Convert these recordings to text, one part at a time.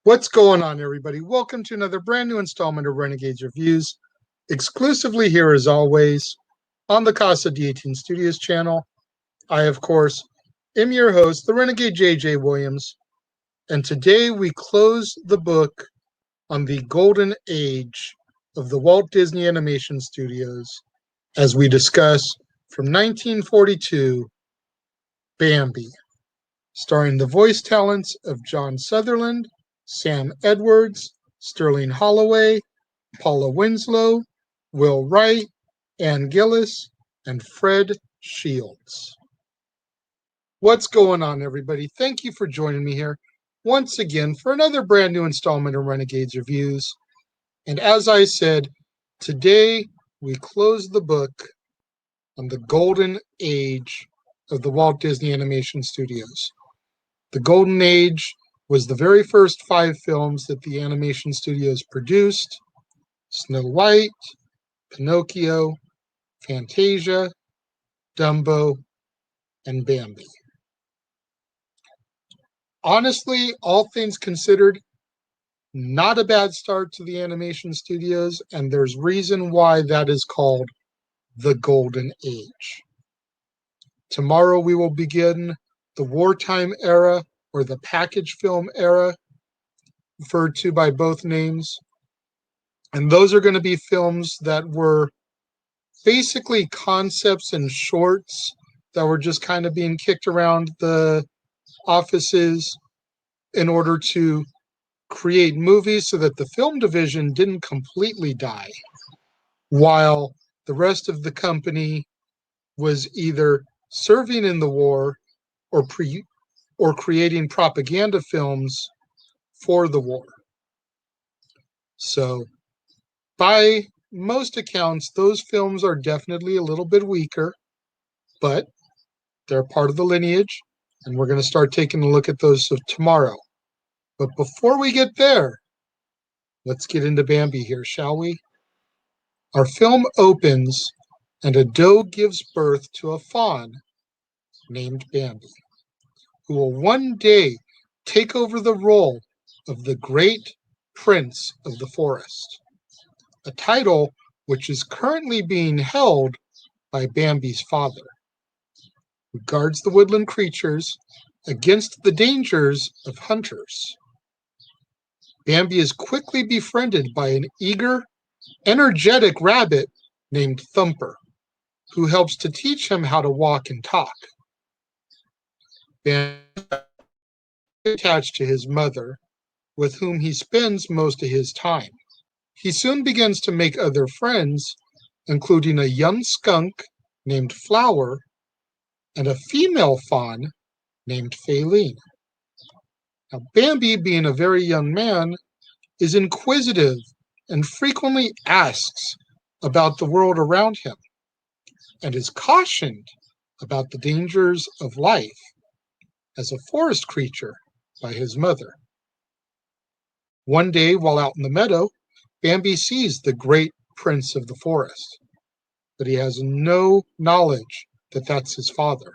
What's going on, everybody? Welcome to another brand new installment of Renegades Reviews, exclusively here as always on the Casa D18 Studios channel. I, of course, am your host, the Renegade JJ Williams, and today we close the book on the golden age of the Walt Disney Animation Studios as we discuss from 1942, Bambi, starring the voice talents of John Sutherland, Sam Edwards, Sterling Holloway, Paula Winslow, Will Wright, Ann Gillis, and Fred Shields. What's going on, everybody? Thank you for joining me here once again for another brand new installment of Renegades Reviews. And as I said, today we close the book on the golden age of the Walt Disney Animation Studios. The golden age was the very first 5 films that the animation studios produced: Snow White, Pinocchio, Fantasia, Dumbo, and Bambi. Honestly, all things considered, not a bad start to the animation studios, and there's reason why that is called the golden age. Tomorrow we will begin the wartime era, or the package film era, referred to by both names. And those are going to be films that were basically concepts and shorts that were just kind of being kicked around the offices in order to create movies so that the film division didn't completely die, while the rest of the company was either serving in the war or creating propaganda films for the war. So, by most accounts, those films are definitely a little bit weaker, but they're part of the lineage, and we're going to start taking a look at those tomorrow. But before we get there, let's get into Bambi here, shall we? Our film opens, and a doe gives birth to a fawn named Bambi, who will one day take over the role of the great prince of the forest, a title which is currently being held by Bambi's father, who guards the woodland creatures against the dangers of hunters. Bambi is quickly befriended by an eager, energetic rabbit named Thumper, who helps to teach him how to walk and talk. Bambi is attached to his mother, with whom he spends most of his time. He soon begins to make other friends, including a young skunk named Flower and a female fawn named Faline. Now, Bambi, being a very young man, is inquisitive and frequently asks about the world around him, and is cautioned about the dangers of life as a forest creature by his mother. One day, while out in the meadow, Bambi sees the great prince of the forest, but he has no knowledge that that's his father.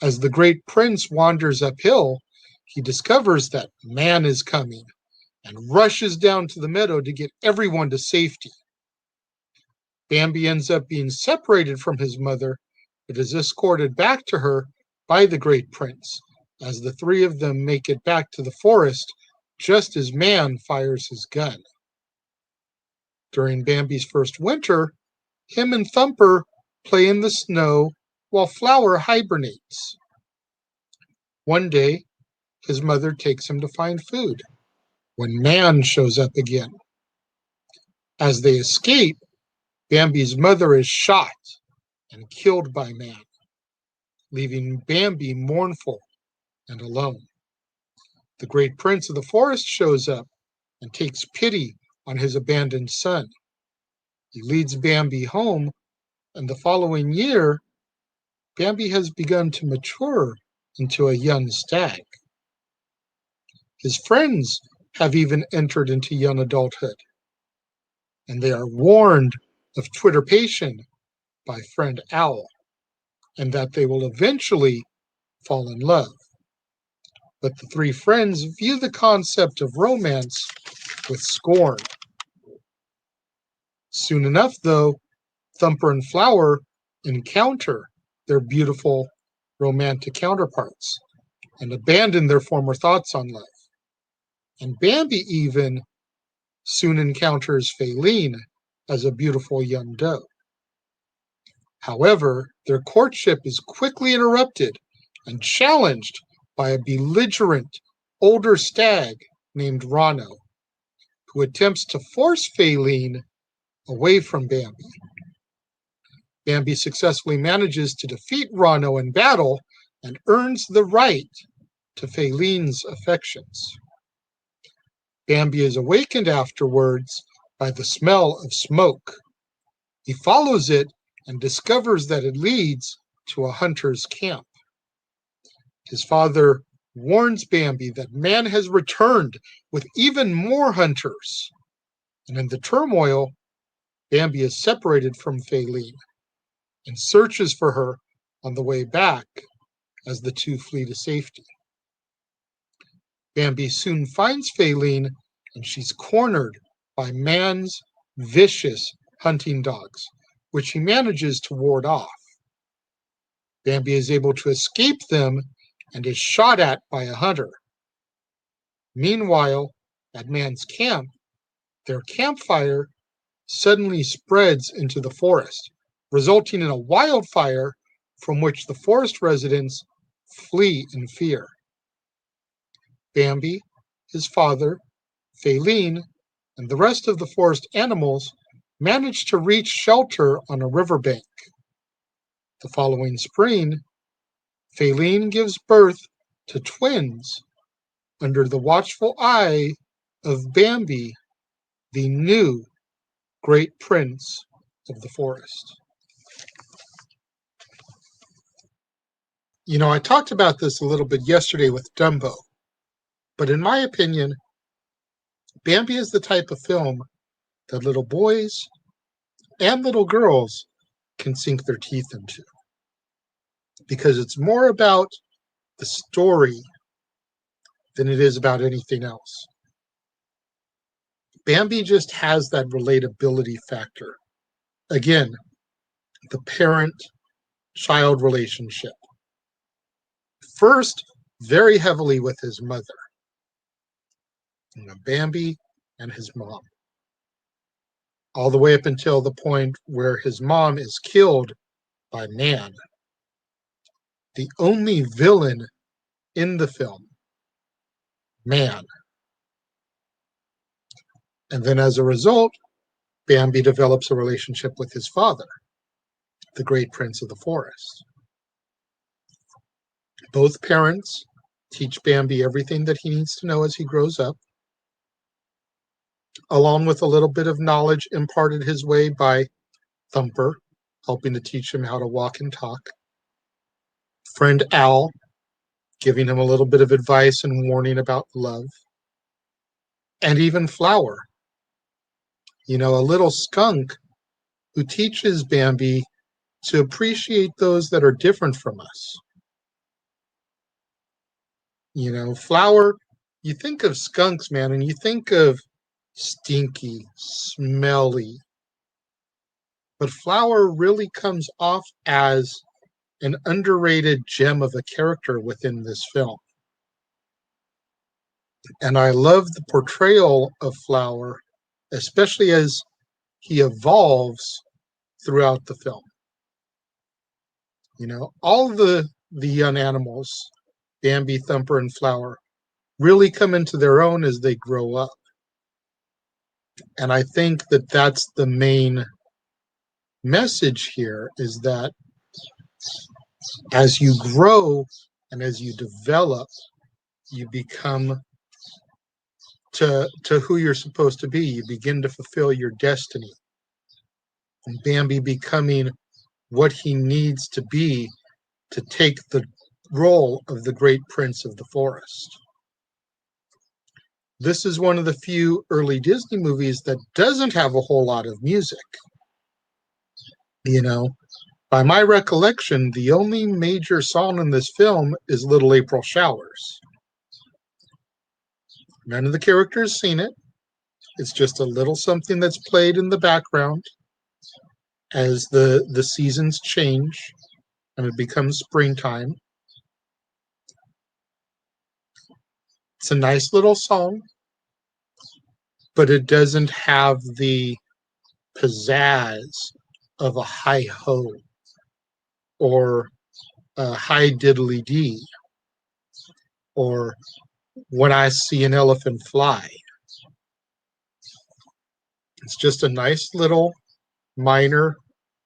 As the great prince wanders uphill, he discovers that man is coming and rushes down to the meadow to get everyone to safety. Bambi ends up being separated from his mother, but is escorted back to her by the great prince, as the three of them make it back to the forest just as man fires his gun. During Bambi's first winter, him and Thumper play in the snow while Flower hibernates. One day, his mother takes him to find food, when Man shows up again. As they escape, Bambi's mother is shot and killed by Man, leaving Bambi mournful and alone. The great prince of the forest shows up and takes pity on his abandoned son. He leads Bambi home, and the following year, Bambi has begun to mature into a young stag. His friends have even entered into young adulthood, and they are warned of twitterpation by friend Owl, and that they will eventually fall in love. But the three friends view the concept of romance with scorn. Soon enough, though, Thumper and Flower encounter their beautiful romantic counterparts and abandon their former thoughts on love. And Bambi even soon encounters Faline as a beautiful young doe. However, their courtship is quickly interrupted and challenged by a belligerent older stag named Rano, who attempts to force Faline away from Bambi. Bambi successfully manages to defeat Rano in battle and earns the right to Faline's affections. Bambi is awakened afterwards by the smell of smoke. He follows it and discovers that it leads to a hunter's camp. His father warns Bambi that Man has returned with even more hunters. And in the turmoil, Bambi is separated from Faline and searches for her on the way back as the two flee to safety. Bambi soon finds Faline, and she's cornered by Man's vicious hunting dogs, which he manages to ward off. Bambi is able to escape them and is shot at by a hunter. Meanwhile, at Man's camp, their campfire suddenly spreads into the forest, resulting in a wildfire from which the forest residents flee in fear. Bambi, his father, Faline, and the rest of the forest animals manage to reach shelter on a riverbank. The following spring, Faline gives birth to twins under the watchful eye of Bambi, the new great prince of the forest. You know, I talked about this a little bit yesterday with Dumbo, but in my opinion, Bambi is the type of film that little boys and little girls can sink their teeth into, because it's more about the story than it is about anything else. Bambi just has that relatability factor. Again, the parent-child relationship. First, very heavily with his mother. Bambi and his mom. All the way up until the point where his mom is killed by Man. The only villain in the film, Man. And then as a result, Bambi develops a relationship with his father, the great prince of the forest. Both parents teach Bambi everything that he needs to know as he grows up, along with a little bit of knowledge imparted his way by Thumper, helping to teach him how to walk and talk. Friend Owl, giving him a little bit of advice and warning about love. And even Flower, a little skunk who teaches Bambi to appreciate those that are different from us. Flower, you think of skunks, man, and you think of stinky, smelly. But Flower really comes off as an underrated gem of a character within this film. And I love the portrayal of Flower, especially as he evolves throughout the film. All the young animals, Bambi, Thumper, and Flower, really come into their own as they grow up. And I think that that's the main message here, is that as you grow and as you develop, you become to who you're supposed to be. You begin to fulfill your destiny. And Bambi becoming what he needs to be to take the role of the great prince of the forest. This is one of the few early Disney movies that doesn't have a whole lot of music. You know, by my recollection, the only major song in this film is Little April Showers. None of the characters sing it. It's just a little something that's played in the background as the seasons change and it becomes springtime. It's a nice little song, but it doesn't have the pizzazz of a hi ho or a hi diddly dee or when I see an elephant fly. It's just a nice little minor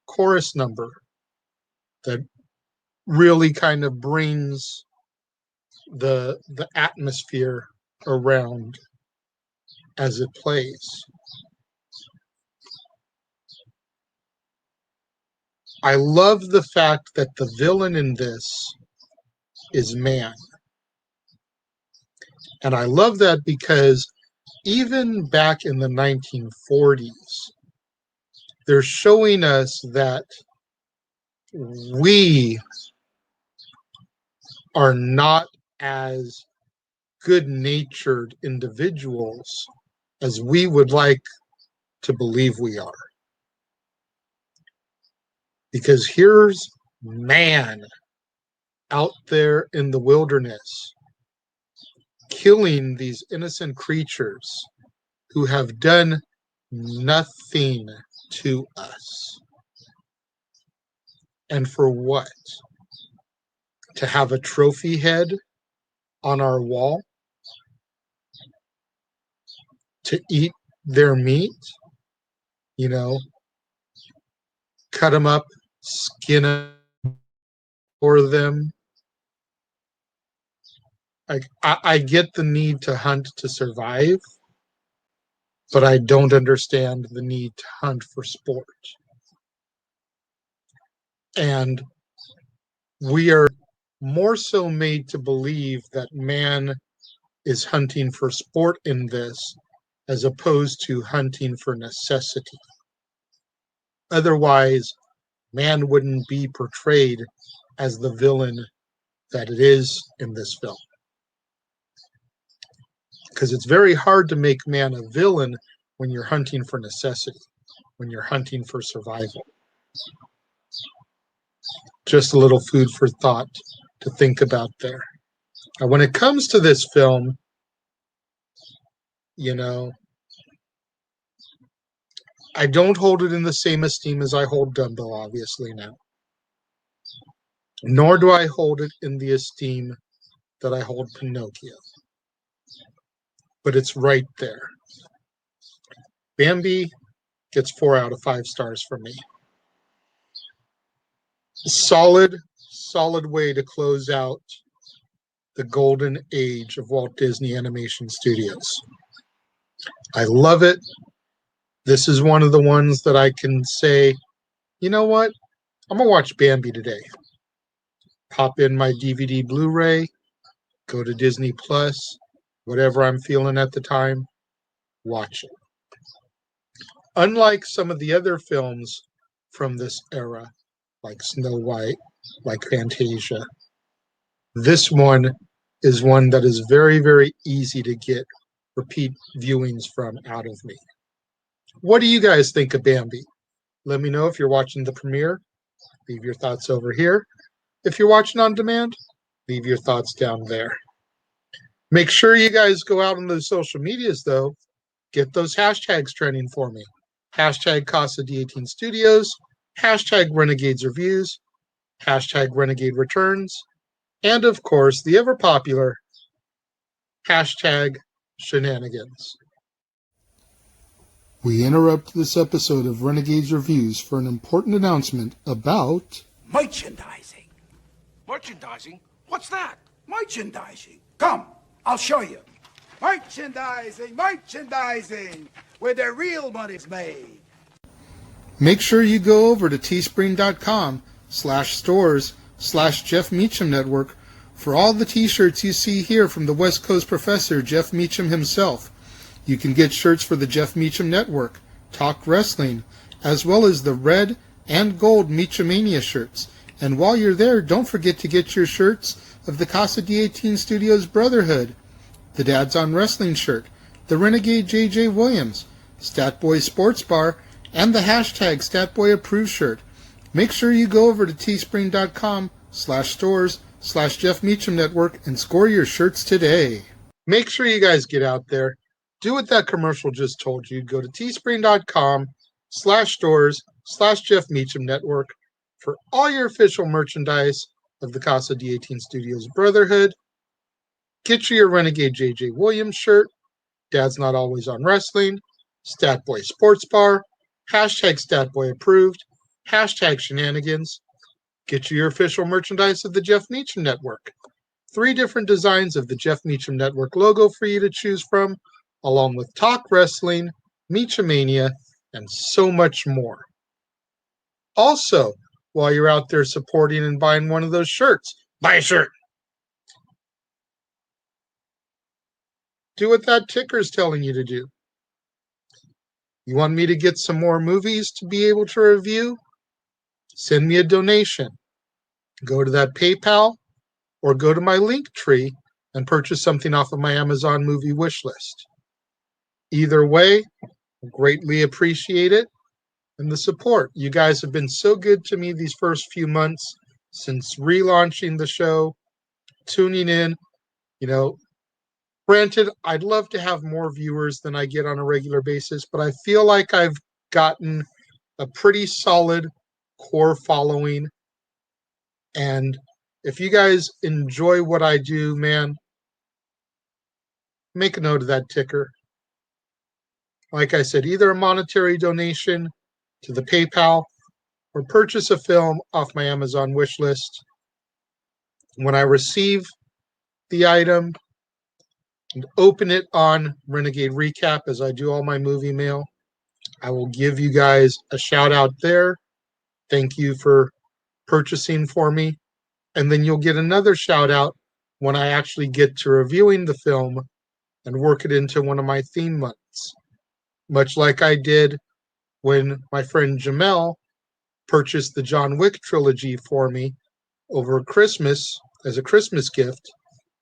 chorus number that really kind of brings the atmosphere around as it plays. I love the fact that the villain in this is man. And I love that because even back in the 1940s, they're showing us that we are not as good-natured individuals as we would like to believe we are. Because here's man out there in the wilderness killing these innocent creatures who have done nothing to us. And for what? To have a trophy head on our wall? To eat their meat? You know, cut them up, skin them for them. I get the need to hunt to survive, but I don't understand the need to hunt for sport. And we are more so made to believe that man is hunting for sport in this as opposed to hunting for necessity. Otherwise, man wouldn't be portrayed as the villain that it is in this film. Because it's very hard to make man a villain when you're hunting for necessity, when you're hunting for survival. Just a little food for thought to think about there. Now, when it comes to this film, you know, I don't hold it in the same esteem as I hold Dumbo, obviously, now. Nor do I hold it in the esteem that I hold Pinocchio. But it's right there. Bambi gets 4 out of 5 stars from me. Solid way to close out the golden age of Walt Disney Animation Studios. I love it. This is one of the ones that I can say, you know what? I'm going to watch Bambi today. Pop in my DVD Blu-ray, go to Disney Plus, whatever I'm feeling at the time, watch it. Unlike some of the other films from this era, like Snow White, like Fantasia, this one is one that is very, very easy to get repeat viewings from out of me. What do you guys think of Bambi? Let me know if you're watching the premiere. Leave your thoughts over here. If you're watching on demand, leave your thoughts down there. Make sure you guys go out on the social medias, though. Get those hashtags trending for me. Hashtag Casa D18 Studios, hashtag Renegades Reviews, hashtag Renegade Returns, and of course, the ever popular #shenanigans. We interrupt this episode of Renegades Reviews for an important announcement about merchandising. Merchandising? What's that? Merchandising. Come, I'll show you. Merchandising, where the real money's made. Make sure you go over to teespring.com/stores/Jeff Meacham Network for all the t-shirts you see here from the West Coast professor, Jeff Meacham himself. You can get shirts for the Jeff Meacham Network, Talk Wrestling, as well as the red and gold Meachamania shirts. And while you're there, don't forget to get your shirts of the Casa D18 Studios Brotherhood, the Dads on Wrestling shirt, the Renegade J.J. Williams, Statboy Sports Bar, and the #Statboy Approved shirt. Make sure you go over to teespring.com/stores/Jeff Meacham Network and score your shirts today. Make sure you guys get out there. Do what that commercial just told you. Go to teespring.com/stores/Jeff Meacham Network for all your official merchandise of the Casa D18 Studios Brotherhood. Get you your Renegade J.J. Williams shirt, Dad's Not Always on Wrestling, Statboy Sports Bar, #Statboy Approved, #Shenanigans. Get you your official merchandise of the Jeff Meacham Network. 3 different designs of the Jeff Meacham Network logo for you to choose from, along with Talk Wrestling, Meachamania, and so much more. Also, while you're out there supporting and buying one of those shirts, buy a shirt. Do what that ticker's telling you to do. You want me to get some more movies to be able to review? Send me a donation. Go to that PayPal or go to my Linktree and purchase something off of my Amazon movie wish list. Either way, I greatly appreciate it and the support. You guys have been so good to me these first few months since relaunching the show, tuning in. Granted, I'd love to have more viewers than I get on a regular basis, but I feel like I've gotten a pretty solid core following. And if you guys enjoy what I do, man, make a note of that ticker. Like I said, either a monetary donation to the PayPal or purchase a film off my Amazon wish list. When I receive the item and open it on Renegade Recap, as I do all my movie mail, I will give you guys a shout out there. Thank you for purchasing for me. And then you'll get another shout out when I actually get to reviewing the film and work it into one of my theme months. Much like I did when my friend Jamel purchased the John Wick trilogy for me over Christmas as a Christmas gift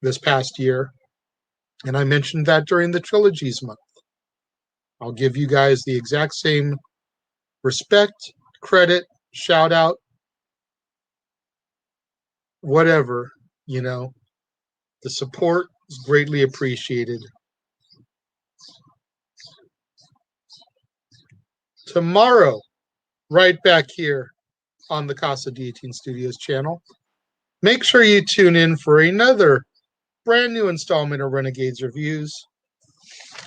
this past year. And I mentioned that during the trilogies month. I'll give you guys the exact same respect, credit, shout out, whatever, The support is greatly appreciated. Tomorrow, right back here on the Casa D18 Studios channel, make sure you tune in for another brand new installment of Renegades Reviews.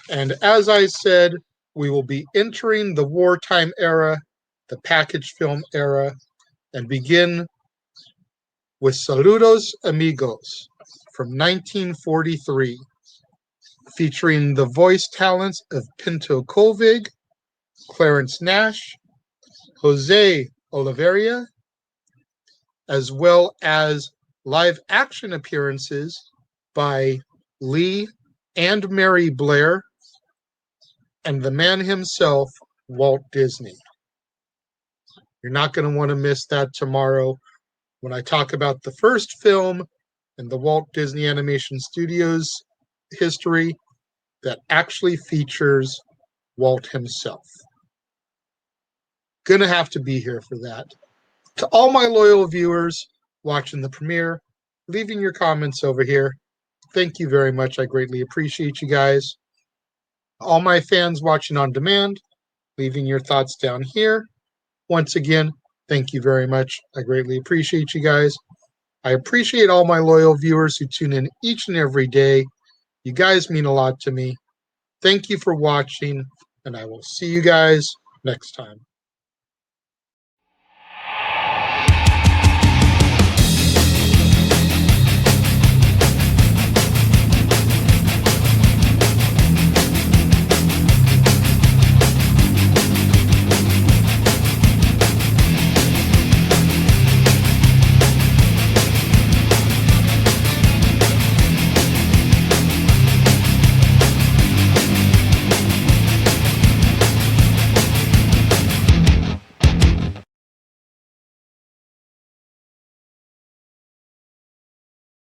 And as I said, we will be entering the wartime era, the package film era, and begin with Saludos Amigos from 1943, featuring the voice talents of Pinto Colvig, Clarence Nash, Jose Oliveira, as well as live action appearances by Lee and Mary Blair and the man himself, Walt Disney. You're not going to want to miss that tomorrow when I talk about the first film in the Walt Disney Animation Studios history that actually features Walt himself. Gonna have to be here for that. To all my loyal viewers watching the premiere, leaving your comments over here, thank you very much. I greatly appreciate you guys. All my fans watching on demand, leaving your thoughts down here. Once again, thank you very much. I greatly appreciate you guys. I appreciate all my loyal viewers who tune in each and every day You guys mean a lot to me. Thank you for watching, and I will see you guys next time.